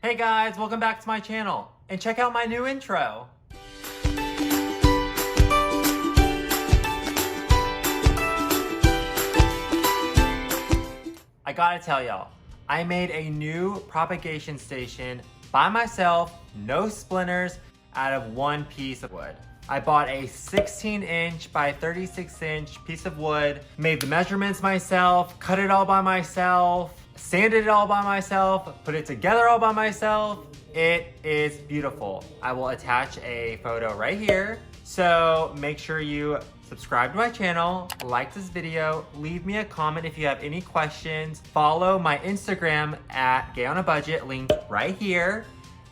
Hey guys, welcome back to my channel, and check out my new intro. I gotta tell y'all, I made a new propagation station by myself, no splinters, out of one piece of wood. I bought a 16-inch by 36-inch piece of wood, made the measurements myself, cut it all by myself, sanded it all by myself, put it together all by myself. It is beautiful. I will attach a photo right here. So make sure you subscribe to my channel, like this video, leave me a comment if you have any questions, follow my Instagram at GayOnABudget, linked right here.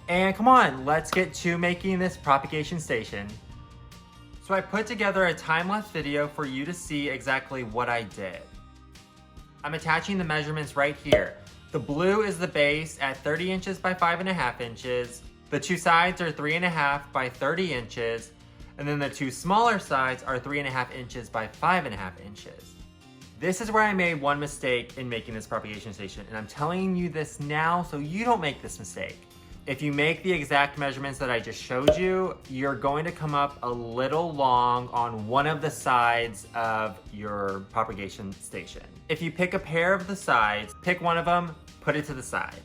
And come on, let's get to making this propagation station. So I put together a time-lapse video for you to see exactly what I did. I'm attaching the measurements right here. The blue is the base at 30 inches by 5.5 inches. The two sides are 3.5 by 30 inches. And then the two smaller sides are 3.5 inches by 5.5 inches. This is where I made one mistake in making this propagation station, and I'm telling you this now so you don't make this mistake. If you make the exact measurements that I just showed you, you're going to come up a little long on one of the sides of your propagation station. If you pick a pair of the sides, pick one of them, put it to the side.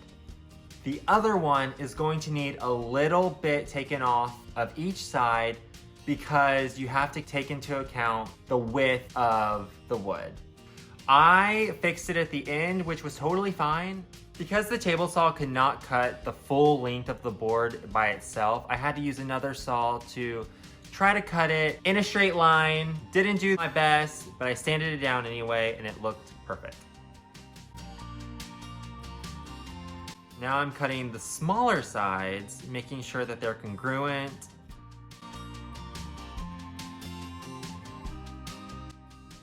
The other one is going to need a little bit taken off of each side because you have to take into account the width of the wood. I fixed it at the end, which was totally fine. Because the table saw could not cut the full length of the board by itself, I had to use another saw to try to cut it in a straight line. Didn't do my best, but I sanded it down anyway and it looked perfect. Now I'm cutting the smaller sides, making sure that they're congruent.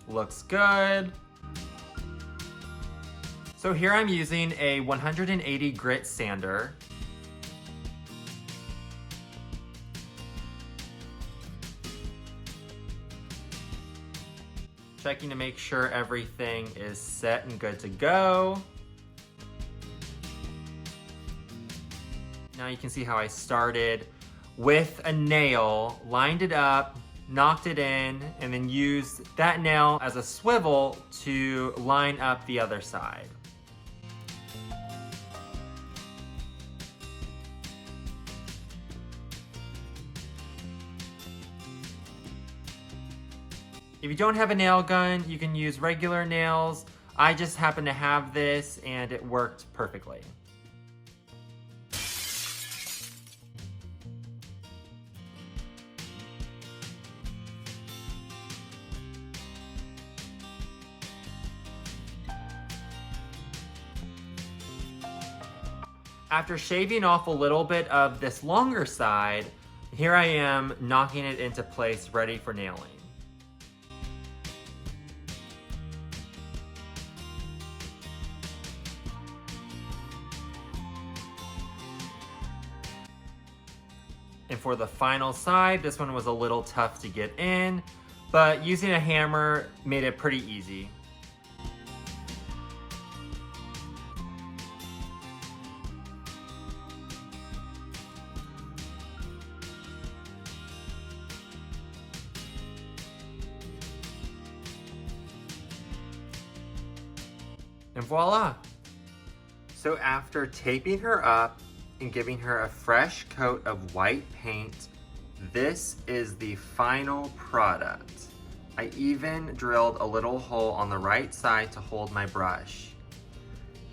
Looks good. So here I'm using a 180 grit sander. Checking to make sure everything is set and good to go. Now you can see how I started with a nail, lined it up, knocked it in, and then used that nail as a swivel to line up the other side. If you don't have a nail gun, you can use regular nails. I just happen to have this and it worked perfectly. After shaving off a little bit of this longer side, here I am knocking it into place, ready for nailing. And for the final side, this one was a little tough to get in, but using a hammer made it pretty easy. And voila! So after taping her up and giving her a fresh coat of white paint, this is the final product. I even drilled a little hole on the right side to hold my brush.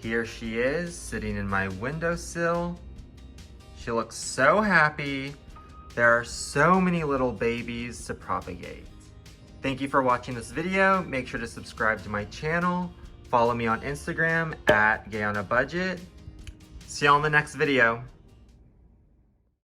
Here she is, sitting in my windowsill. She looks so happy. There are so many little babies to propagate. Thank you for watching this video. Make sure to subscribe to my channel. Follow me on Instagram at GayOnABudget. See y'all in the next video.